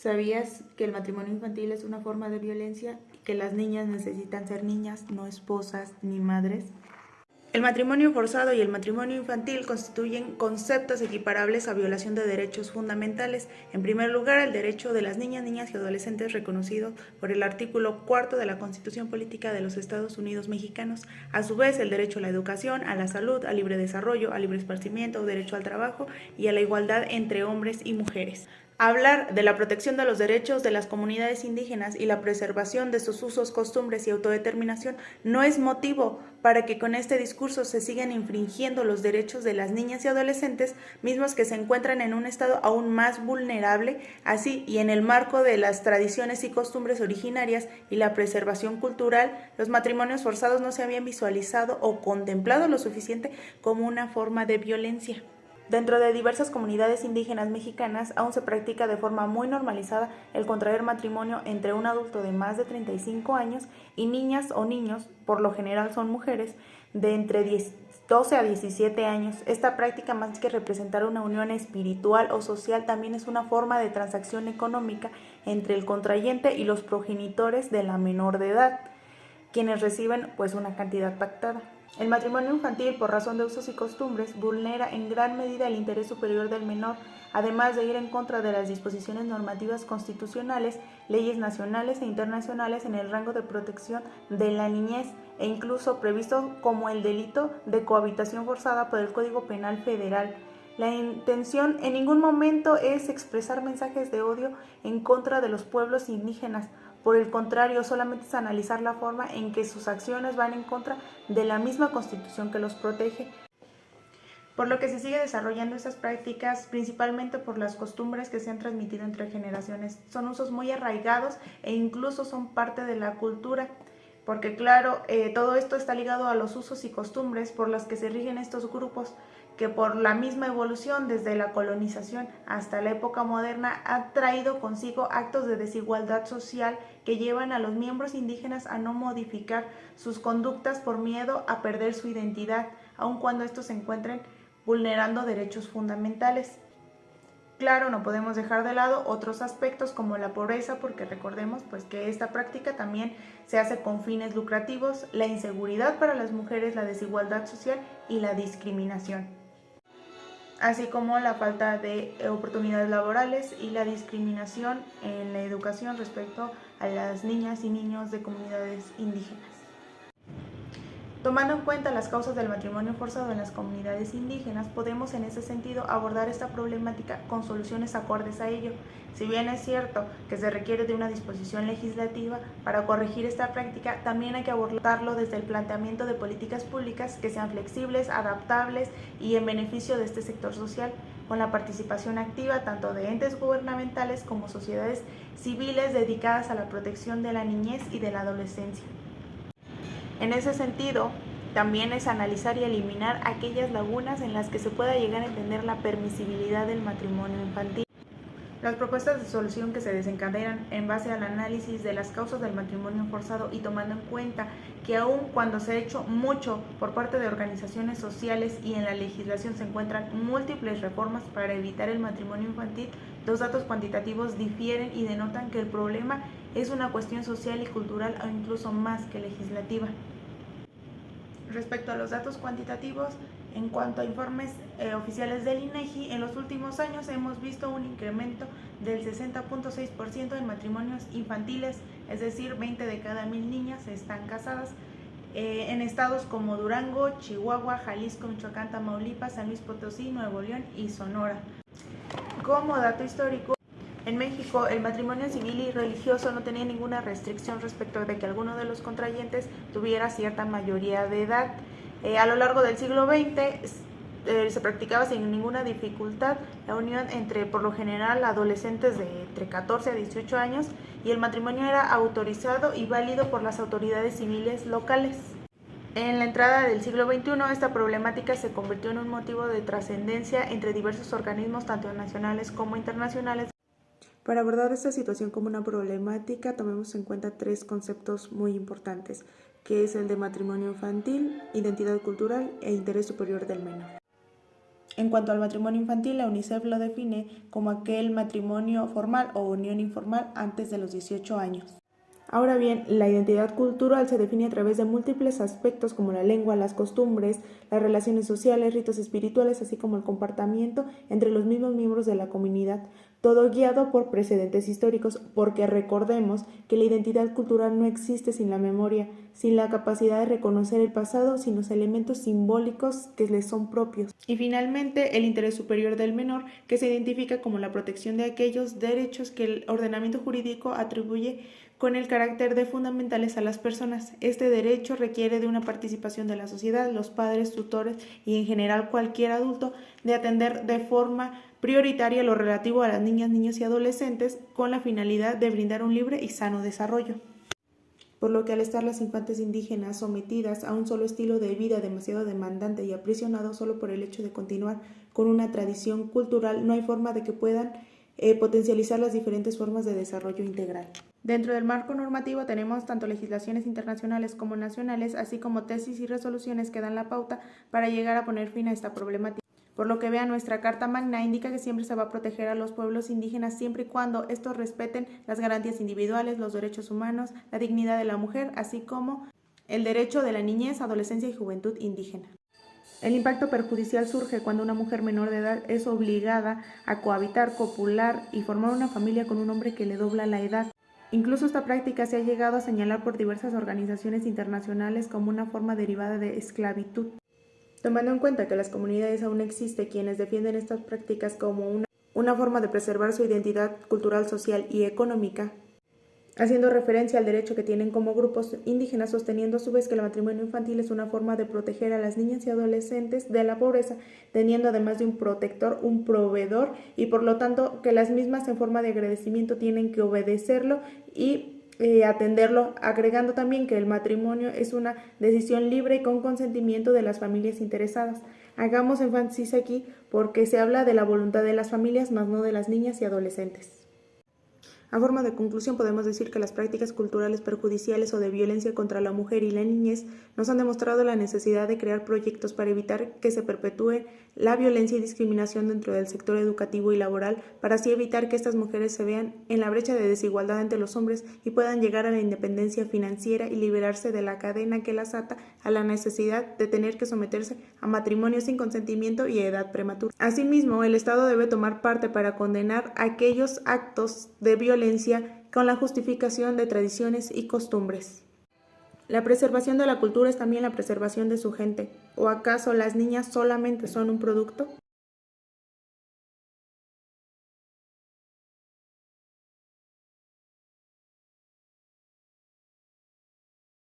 ¿Sabías que el matrimonio infantil es una forma de violencia y que las niñas necesitan ser niñas, no esposas ni madres? El matrimonio forzado y el matrimonio infantil constituyen conceptos equiparables a violación de derechos fundamentales. En primer lugar, el derecho de las niñas, niñas y adolescentes reconocido por el artículo 4 de la Constitución Política de los Estados Unidos Mexicanos. A su vez, el derecho a la educación, a la salud, al libre desarrollo, al libre esparcimiento, derecho al trabajo y a la igualdad entre hombres y mujeres. Hablar de la protección de los derechos de las comunidades indígenas y la preservación de sus usos, costumbres y autodeterminación no es motivo para que con este discurso se sigan infringiendo los derechos de las niñas y adolescentes, mismos que se encuentran en un estado aún más vulnerable. Así, y en el marco de las tradiciones y costumbres originarias y la preservación cultural, los matrimonios forzados no se habían visualizado o contemplado lo suficiente como una forma de violencia. Dentro de diversas comunidades indígenas mexicanas aún se practica de forma muy normalizada el contraer matrimonio entre un adulto de más de 35 años y niñas o niños, por lo general son mujeres, de entre 12 a 17 años. Esta práctica, más que representar una unión espiritual o social, también es una forma de transacción económica entre el contrayente y los progenitores de la menor de edad, quienes reciben pues una cantidad pactada. El matrimonio infantil, por razón de usos y costumbres, vulnera en gran medida el interés superior del menor, además de ir en contra de las disposiciones normativas constitucionales, leyes nacionales e internacionales en el rango de protección de la niñez, e incluso previsto como el delito de cohabitación forzada por el Código Penal Federal. La intención en ningún momento es expresar mensajes de odio en contra de los pueblos indígenas. Por el contrario, solamente es analizar la forma en que sus acciones van en contra de la misma Constitución que los protege. Por lo que se sigue desarrollando esas prácticas, principalmente por las costumbres que se han transmitido entre generaciones. Son usos muy arraigados e incluso son parte de la cultura, porque claro, todo esto está ligado a los usos y costumbres por los que se rigen estos grupos, que por la misma evolución desde la colonización hasta la época moderna ha traído consigo actos de desigualdad social que llevan a los miembros indígenas a no modificar sus conductas por miedo a perder su identidad, aun cuando estos se encuentren vulnerando derechos fundamentales. Claro, no podemos dejar de lado otros aspectos como la pobreza, porque recordemos pues que esta práctica también se hace con fines lucrativos, la inseguridad para las mujeres, la desigualdad social y la discriminación, así como la falta de oportunidades laborales y la discriminación en la educación respecto a las niñas y niños de comunidades indígenas. Tomando en cuenta las causas del matrimonio forzado en las comunidades indígenas, podemos en ese sentido abordar esta problemática con soluciones acordes a ello. Si bien es cierto que se requiere de una disposición legislativa para corregir esta práctica, también hay que abordarlo desde el planteamiento de políticas públicas que sean flexibles, adaptables y en beneficio de este sector social, con la participación activa tanto de entes gubernamentales como sociedades civiles dedicadas a la protección de la niñez y de la adolescencia. En ese sentido, también es analizar y eliminar aquellas lagunas en las que se pueda llegar a entender la permisibilidad del matrimonio infantil. Las propuestas de solución que se desencadenan en base al análisis de las causas del matrimonio forzado y tomando en cuenta que aun cuando se ha hecho mucho por parte de organizaciones sociales y en la legislación se encuentran múltiples reformas para evitar el matrimonio infantil, los datos cuantitativos difieren y denotan que el problema es una cuestión social y cultural o incluso más que legislativa. Respecto a los datos cuantitativos, en cuanto a informes oficiales del INEGI, en los últimos años hemos visto un incremento del 60.6% en matrimonios infantiles, es decir, 20 de cada 1000 niñas están casadas, en estados como Durango, Chihuahua, Jalisco, Michoacán, Tamaulipas, San Luis Potosí, Nuevo León y Sonora. Como dato histórico, en México, el matrimonio civil y religioso no tenía ninguna restricción respecto de que alguno de los contrayentes tuviera cierta mayoría de edad. A lo largo del siglo XX se practicaba sin ninguna dificultad la unión entre, por lo general, adolescentes de entre 14 a 18 años y el matrimonio era autorizado y válido por las autoridades civiles locales. En la entrada del siglo XXI, esta problemática se convirtió en un motivo de trascendencia entre diversos organismos, tanto nacionales como internacionales. Para abordar esta situación como una problemática, tomemos en cuenta tres conceptos muy importantes, que es el de matrimonio infantil, identidad cultural e interés superior del menor. En cuanto al matrimonio infantil, la UNICEF lo define como aquel matrimonio formal o unión informal antes de los 18 años. Ahora bien, la identidad cultural se define a través de múltiples aspectos como la lengua, las costumbres, las relaciones sociales, ritos espirituales, así como el comportamiento entre los mismos miembros de la comunidad, todo guiado por precedentes históricos, porque recordemos que la identidad cultural no existe sin la memoria, sin la capacidad de reconocer el pasado, sin los elementos simbólicos que les son propios. Y finalmente, el interés superior del menor, que se identifica como la protección de aquellos derechos que el ordenamiento jurídico atribuye con el carácter de fundamentales a las personas. Este derecho requiere de una participación de la sociedad, los padres, tutores y en general cualquier adulto de atender de forma prioritaria lo relativo a las niñas, niños y adolescentes con la finalidad de brindar un libre y sano desarrollo. Por lo que al estar las infantes indígenas sometidas a un solo estilo de vida demasiado demandante y aprisionados solo por el hecho de continuar con una tradición cultural, no hay forma de que puedan potencializar las diferentes formas de desarrollo integral. Dentro del marco normativo tenemos tanto legislaciones internacionales como nacionales, así como tesis y resoluciones que dan la pauta para llegar a poner fin a esta problemática. Por lo que vea, nuestra Carta Magna indica que siempre se va a proteger a los pueblos indígenas siempre y cuando estos respeten las garantías individuales, los derechos humanos, la dignidad de la mujer, así como el derecho de la niñez, adolescencia y juventud indígena. El impacto perjudicial surge cuando una mujer menor de edad es obligada a cohabitar, copular y formar una familia con un hombre que le dobla la edad. Incluso esta práctica se ha llegado a señalar por diversas organizaciones internacionales como una forma derivada de esclavitud. Tomando en cuenta que las comunidades aún existen quienes defienden estas prácticas como una forma de preservar su identidad cultural, social y económica, haciendo referencia al derecho que tienen como grupos indígenas, sosteniendo a su vez que el matrimonio infantil es una forma de proteger a las niñas y adolescentes de la pobreza, teniendo además de un protector, un proveedor, y por lo tanto que las mismas en forma de agradecimiento tienen que obedecerlo y atenderlo, agregando también que el matrimonio es una decisión libre y con consentimiento de las familias interesadas. Hagamos énfasis aquí porque se habla de la voluntad de las familias, más no de las niñas y adolescentes. A forma de conclusión, podemos decir que las prácticas culturales perjudiciales o de violencia contra la mujer y la niñez nos han demostrado la necesidad de crear proyectos para evitar que se perpetúe la violencia y discriminación dentro del sector educativo y laboral, para así evitar que estas mujeres se vean en la brecha de desigualdad entre los hombres y puedan llegar a la independencia financiera y liberarse de la cadena que las ata a la necesidad de tener que someterse a matrimonio sin consentimiento y a edad prematura. Asimismo, el Estado debe tomar parte para condenar aquellos actos de violencia con la justificación de tradiciones y costumbres. La preservación de la cultura es también la preservación de su gente. ¿O acaso las niñas solamente son un producto?